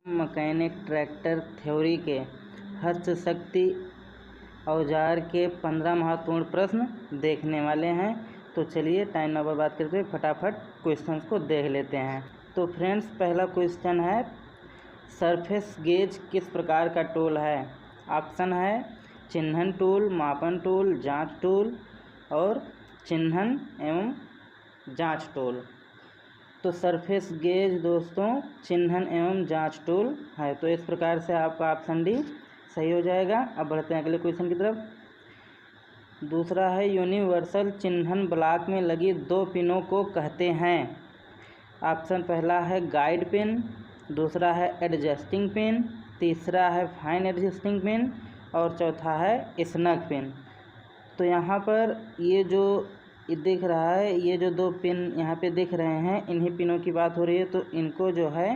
Mechanic tractor theory के हस्तशक्ति औजार के 15 महत्वपूर्ण प्रश्न देखने वाले हैं। तो चलिए टाइम ना बर्बाद करते हुए फटाफट क्वेश्चंस को देख लेते हैं। तो फ्रेंड्स, पहला क्वेश्चन है, सरफेस गेज किस प्रकार का टूल है? ऑप्शन है चिन्हन टूल, मापन टूल, जांच टूल और चिन्हन एवं जांच टूल। तो सरफेस गेज दोस्तों चिन्हन एवं जांच टूल है। तो इस प्रकार से आपका ऑप्शन डी सही हो जाएगा। अब बढ़ते हैं अगले क्वेश्चन की तरफ। दूसरा है, यूनिवर्सल चिन्हन ब्लॉक में लगी 2 पिनों को कहते हैं। ऑप्शन पहला है गाइड पिन, दूसरा है एडजस्टिंग पिन, तीसरा है फाइन एडजस्टिंग पिन और चौथा है स्नग पिन। तो यहाँ पर ये जो दिख रहा है, ये जो 2 पिन यहाँ पे दिख रहे हैं, इन्हीं पिनों की बात हो रही है। तो इनको जो है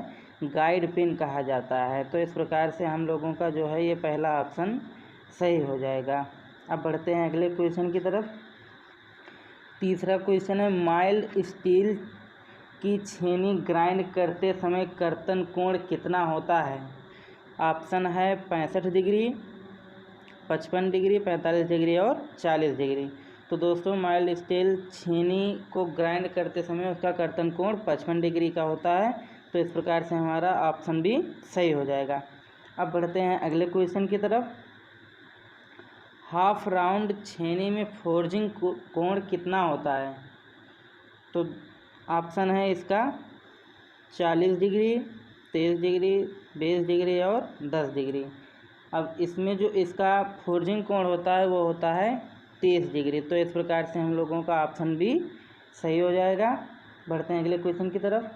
गाइड पिन कहा जाता है। तो इस प्रकार से हम लोगों का जो है ये पहला ऑप्शन सही हो जाएगा। अब बढ़ते हैं अगले क्वेश्चन की तरफ। तीसरा क्वेश्चन है, माइल्ड स्टील की छेनी ग्राइंड करते समय कर्तन कोण कितना होता है? ऑप्शन है 65 डिग्री, 55 डिग्री, 45 डिग्री और 40 डिग्री। तो दोस्तों माइल्ड स्टील छेनी को ग्राइंड करते समय उसका कर्तन कोण 55 डिग्री का होता है। तो इस प्रकार से हमारा ऑप्शन भी सही हो जाएगा। अब बढ़ते हैं अगले क्वेश्चन की तरफ। हाफ राउंड छेनी में फोर्जिंग कोण कितना होता है? तो ऑप्शन है इसका 40 डिग्री, 23 डिग्री, 20 डिग्री और 10 डिग्री। अब इसमें जो इसका फोर्जिंग कोण होता है वो होता है 30 डिग्री। तो इस प्रकार से हम लोगों का ऑप्शन भी सही हो जाएगा। बढ़ते हैं अगले क्वेश्चन की तरफ।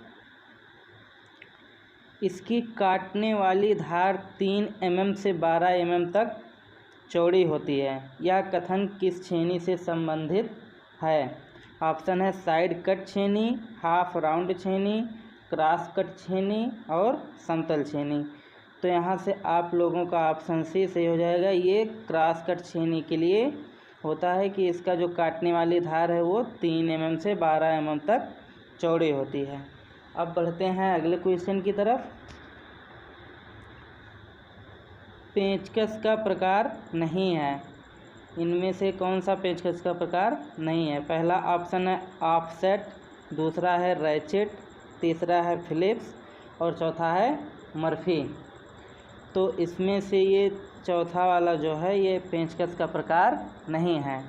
इसकी काटने वाली धार 3 mm से 12 mm तक चौड़ी होती है। यह कथन किस छेनी से संबंधित है? ऑप्शन है साइड कट छेनी, हाफ राउंड छेनी, क्रॉस कट छेनी और समतल छेनी। तो यहाँ से आप लोगों का ऑप्शन सी सही हो जाएगा। ये क्रॉस कट छेनी के लिए होता है कि इसका जो काटने वाली धार है वो 3 mm से 12 mm तक चौड़ी होती है। अब बढ़ते हैं अगले क्वेश्चन की तरफ। पेंचकस का प्रकार नहीं है, इनमें से कौन सा पेंचकस का प्रकार नहीं है? पहला ऑप्शन है ऑफसेट, दूसरा है रैचेट, तीसरा है फिलिप्स और चौथा है मर्फी। तो इसमें से ये चौथा वाला जो है ये पेंचकस का प्रकार नहीं है।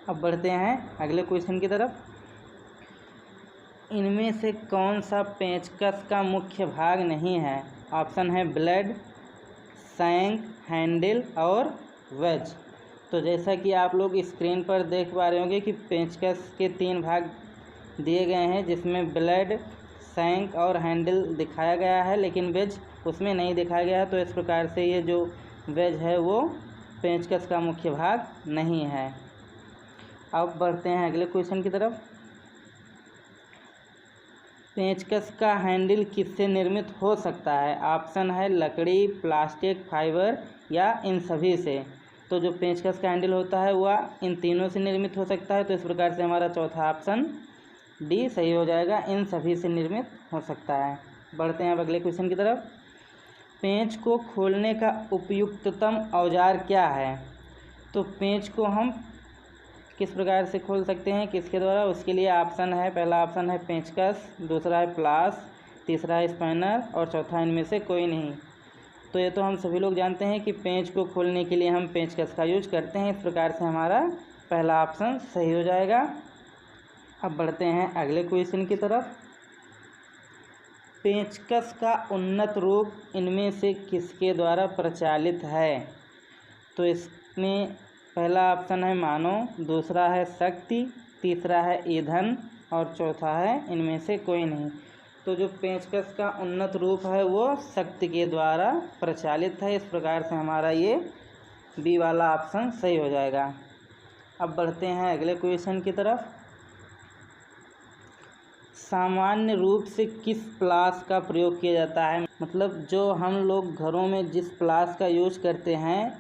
अब बढ़ते हैं अगले क्वेश्चन की तरफ। इनमें से कौन सा पेंचकस का मुख्य भाग नहीं है? ऑप्शन है ब्लेड, शैंक, हैंडल और वेज। तो जैसा कि आप लोग स्क्रीन पर देख पा रहे होंगे कि पेंचकस के 3 भाग दिए गए हैं, जिसमें ब्लेड, शैंक और हैंडल दिखाया गया है, लेकिन वेज उसमें नहीं दिखाया गया है। तो इस प्रकार से ये जो वेज है वो पेंचकस का मुख्य भाग नहीं है। अब बढ़ते हैं अगले क्वेश्चन की तरफ। पेंचकस का हैंडल किससे निर्मित हो सकता है? ऑप्शन है लकड़ी, प्लास्टिक, फाइबर या इन सभी से। तो जो पेंचकस का हैंडल होता है वह इन तीनों से निर्मित हो सकता है। तो इस प्रकार से हमारा चौथा ऑप्शन डी सही हो जाएगा, इन सभी से निर्मित हो सकता है। बढ़ते हैं अब अगले क्वेश्चन की तरफ। पेंच को खोलने का उपयुक्ततम औजार क्या है? तो पेंच को हम किस प्रकार से खोल सकते हैं, किसके द्वारा? उसके लिए ऑप्शन है, पहला ऑप्शन है पेंचकस, दूसरा है प्लास, तीसरा है स्पैनर और चौथा इनमें से कोई नहीं। तो ये तो हम सभी लोग जानते हैं कि पेंच को खोलने के लिए हम पेंचकस का यूज करते हैं। इस प्रकार से हमारा पहला ऑप्शन सही हो जाएगा। अब बढ़ते हैं अगले क्वेश्चन की तरफ। पेंचकस का उन्नत रूप इनमें से किसके द्वारा प्रचलित है? तो इसमें पहला ऑप्शन है मानव, दूसरा है शक्ति, तीसरा है ईंधन और चौथा है इनमें से कोई नहीं। तो जो पेंचकस का उन्नत रूप है वो शक्ति के द्वारा प्रचलित है। इस प्रकार से हमारा ये बी वाला ऑप्शन सही हो जाएगा। अब बढ़ते हैं अगले क्वेश्चन की तरफ। सामान्य रूप से किस प्लास का प्रयोग किया जाता है? मतलब जो हम लोग घरों में जिस प्लास का यूज करते हैं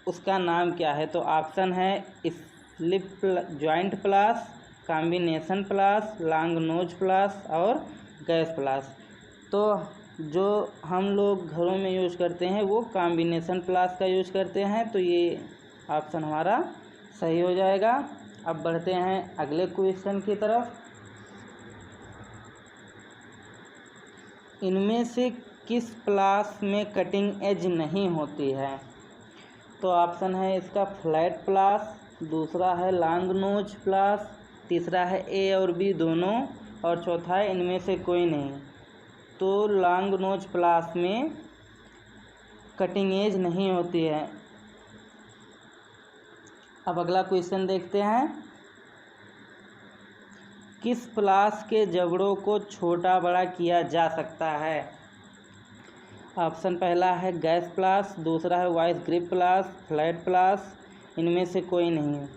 उसका नाम क्या है? तो ऑप्शन है स्लिप जॉइंट प्लास, कॉम्बिनेशन प्लास, लॉन्ग नोज प्लास और गैस प्लास। तो जो हम लोग घरों में यूज करते हैं वो कॉम्बिनेशन प्लास का यूज करते हैं, तो ये ऑप्शन हमारा सही हो जाएगा। अब बढ़ते हैं अगले क्वेश्चन की तरफ। इनमें से किस प्लास में कटिंग एज नहीं होती है? तो ऑप्शन है इसका फ्लैट प्लास, दूसरा है लॉन्ग नोज प्लास, तीसरा है ए और बी दोनों, और चौथा है इनमें से कोई नहीं। तो लॉन्ग नोज प्लास में कटिंग एज नहीं होती है। अब अगला क्वेश्चन देखते हैं। किस प्लास के जबड़ों को छोटा बड़ा किया जा सकता है? ऑप्शन पहला है गैस प्लास, दूसरा है वाइस ग्रिप प्लास, फ्लैट प्लास, इनमें से कोई नहीं है।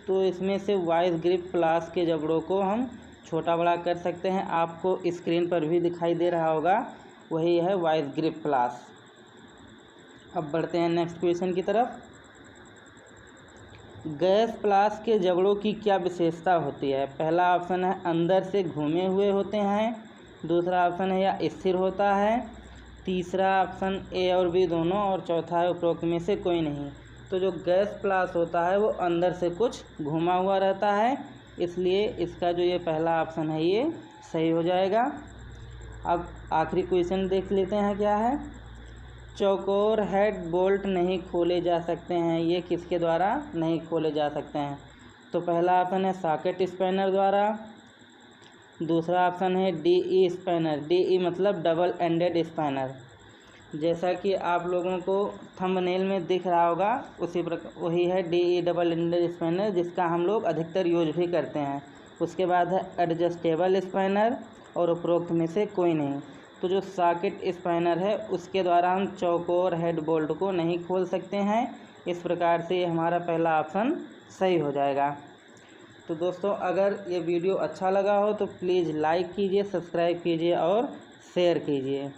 तो इसमें से वाइस ग्रिप प्लास के जबड़ों को हम छोटा बड़ा कर सकते हैं। आपको स्क्रीन पर भी दिखाई दे रहा होगा, वही है वाइस ग्रिप प्लास। अब बढ़ते हैं नेक्स्ट क्वेश्चन की तरफ। गैस प्लास के जबड़ों की क्या विशेषता होती है? पहला ऑप्शन है अंदर से घूमे हुए होते हैं, दूसरा ऑप्शन है या स्थिर होता है, तीसरा ऑप्शन ए और बी दोनों, और चौथा है उपरोक्त में से कोई नहीं। तो जो गैस प्लास होता है वो अंदर से कुछ घुमा हुआ रहता है, इसलिए इसका जो ये पहला ऑप्शन है ये सही हो जाएगा। अब आखिरी क्वेश्चन देख लेते हैं क्या है। चौकोर हेड बोल्ट नहीं खोले जा सकते हैं, ये किसके द्वारा नहीं खोले जा सकते हैं? तो पहला ऑप्शन है सॉकेट स्पैनर द्वारा, दूसरा ऑप्शन है डीई स्पैनर, डीई मतलब डबल एंडेड स्पैनर, जैसा कि आप लोगों को थंबनेल में दिख रहा होगा उसी प्रकार वही है डीई डबल एंडेड स्पैनर, जिसका हम लोग अधिकतर यूज भी करते हैं। उसके बाद है एडजस्टेबल स्पैनर, और उपरोक्त में से कोई नहीं। तो जो सॉकेट स्पैनर है उसके द्वारा हम चौकोर हेड बोल्ट को नहीं खोल सकते हैं। इस प्रकार से हमारा पहला ऑप्शन सही हो जाएगा। तो दोस्तों अगर ये वीडियो अच्छा लगा हो तो प्लीज़ लाइक कीजिए, सब्सक्राइब कीजिए और शेयर कीजिए।